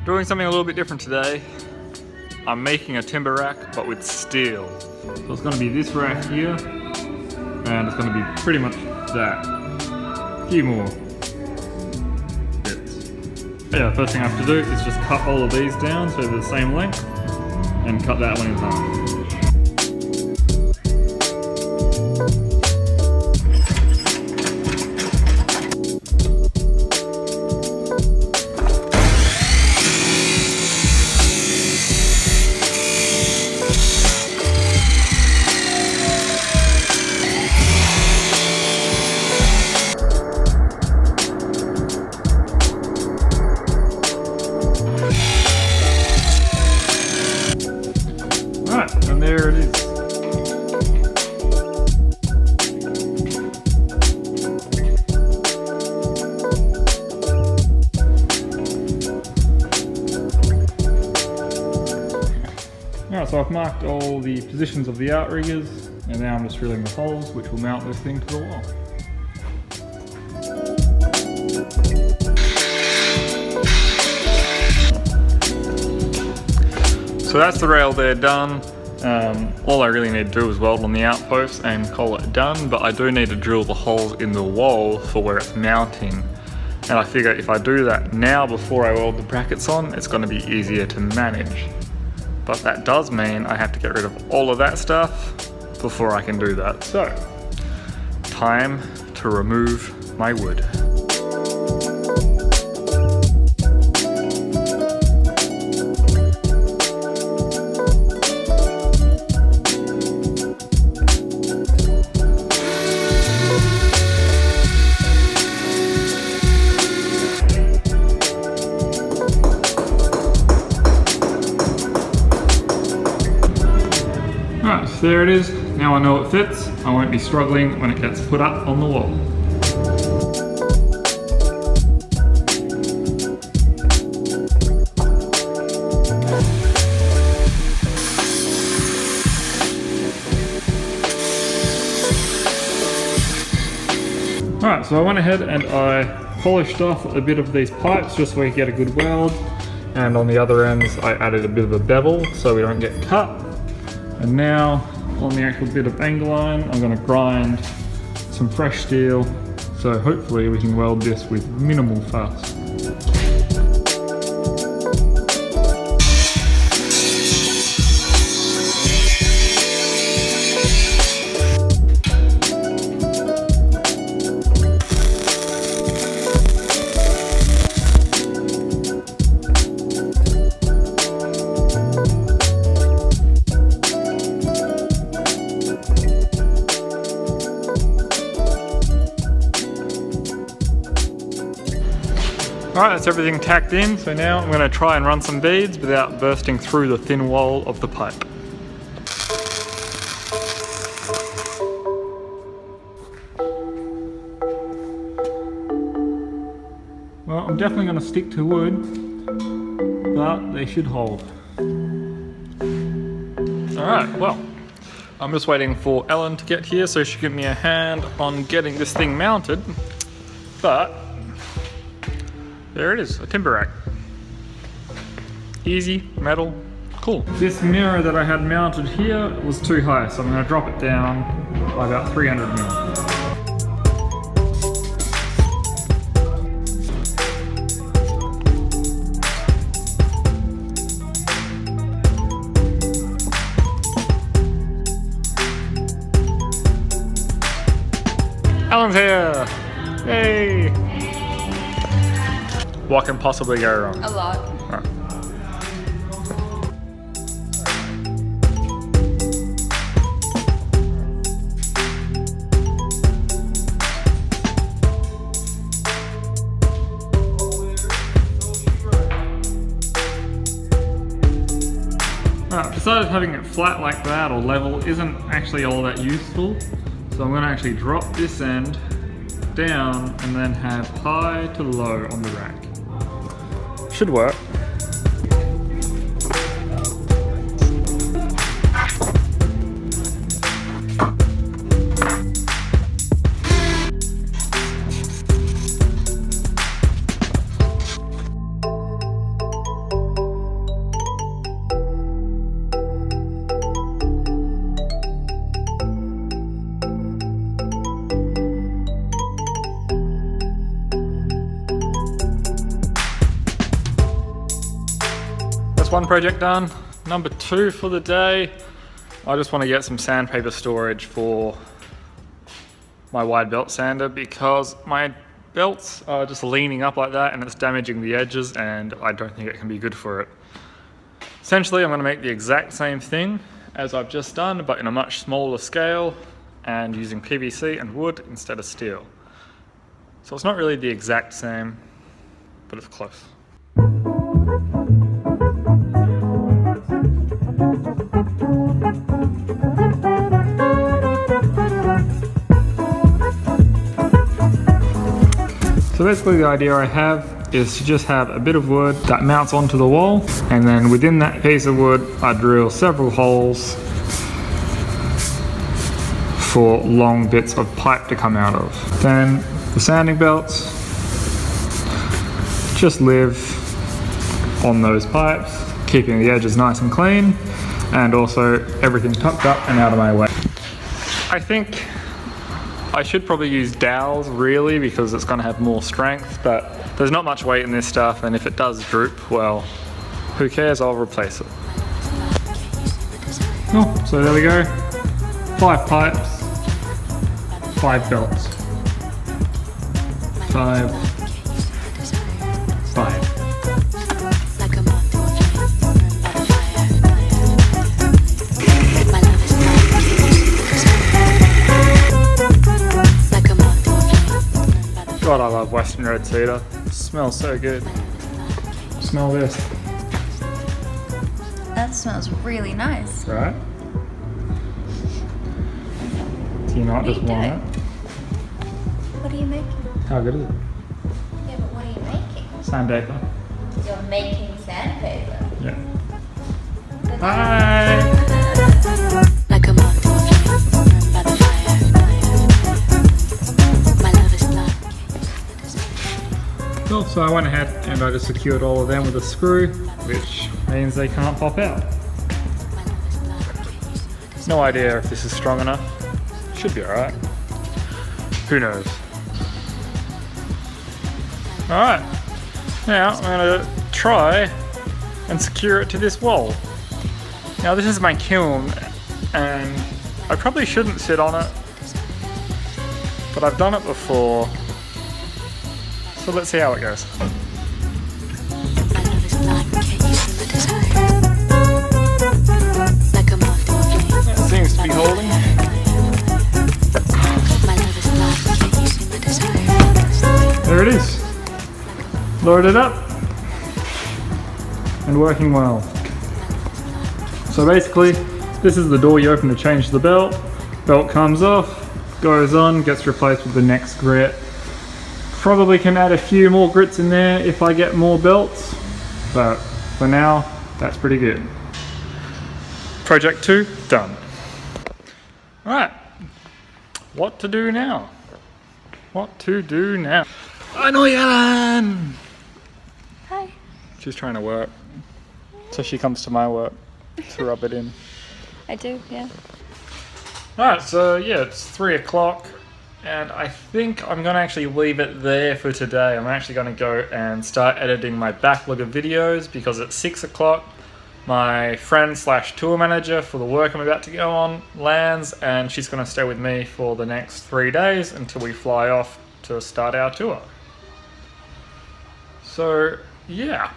Doing something a little bit different today. I'm making a timber rack, but with steel. So it's going to be this rack here, and it's going to be pretty much that. A few more bits. Yeah, first thing I have to do is just cut all of these down so they're the same length, and cut that one in half. And there it is. Alright, so I've marked all the positions of the outriggers, and now I'm just drilling the holes which will mount this thing to the wall. So that's the rail there done. All I really need to do is weld on the outposts and call it done, but I do need to drill the holes in the wall for where it's mounting. And I figure if I do that now before I weld the brackets on, it's going to be easier to manage. But that does mean I have to get rid of all of that stuff before I can do that. So, time to remove my wood. Alright, so there it is. Now I know it fits. I won't be struggling when it gets put up on the wall. Alright, so I went ahead and I polished off a bit of these pipes just so we get a good weld. And on the other ends I added a bit of a bevel so we don't get cut. And now, on the actual bit of angle iron, I'm going to grind some fresh steel, so hopefully we can weld this with minimal fuss. Alright, that's everything tacked in, so now I'm going to try and run some beads without bursting through the thin wall of the pipe. Well, I'm definitely going to stick to wood, but they should hold. Alright, well, I'm just waiting for Ellen to get here so she can give me a hand on getting this thing mounted, but there it is, a timber rack. Easy, metal, cool. This mirror that I had mounted here was too high, so I'm going to drop it down by about 300 mil. Ellen's here! Yay! What can possibly go wrong? A lot. Right. Besides having it flat like that or level isn't actually all that useful, so I'm going to actually drop this end down and then have high to low on the rack. Should work. one project done. Number 2 for the day. I just want to get some sandpaper storage for my wide belt sander because my belts are just leaning up like that and it's damaging the edges, and I don't think it can be good for it. Essentially, I'm going to make the exact same thing as I've just done, but in a much smaller scale and using PVC and wood instead of steel. So it's not really the exact same, but it's close. So basically the idea I have is to just have a bit of wood that mounts onto the wall, and then within that piece of wood I drill several holes for long bits of pipe to come out of. Then the sanding belts just live on those pipes, keeping the edges nice and clean, and also everything tucked up and out of my way. I think I should probably use dowels really because it's going to have more strength, but there's not much weight in this stuff, and if it does droop, well, who cares, I'll replace it. Oh, so there we go. 5 pipes, 5 belts. 5, 5. God, I love Western Red Cedar. It smells so good. Smell this. That smells really nice. Right? Do you not just want it? What are you making? How good is it? Yeah, but what are you making? Sandpaper. You're making sandpaper. Yeah. Hi! Like a moth to a flame, burned by the fire. My love is blind. Cool, so I went ahead and I just secured all of them with a screw, which means they can't pop out. No idea if this is strong enough. Should be alright. Who knows? Alright, now I'm going to try and secure it to this wall. Now this is my kiln, and I probably shouldn't sit on it, but I've done it before, so let's see how it goes. That seems to be holding. There it is. Loaded up and working well. So basically, this is the door you open to change the belt. Belt comes off, goes on, gets replaced with the next grit. Probably can add a few more grits in there if I get more belts, but for now, that's pretty good. Project 2, done. Alright, what to do now? What to do now? I know Ellen! Hi. She's trying to work, so she comes to my work to rub it in. I do, yeah. Alright, so yeah, it's 3 o'clock, and I think I'm going to actually leave it there for today. I'm actually going to go and start editing my backlog of videos because at 6 o'clock my friend slash tour manager for the work I'm about to go on lands, and she's going to stay with me for the next 3 days until we fly off to start our tour. So, yeah.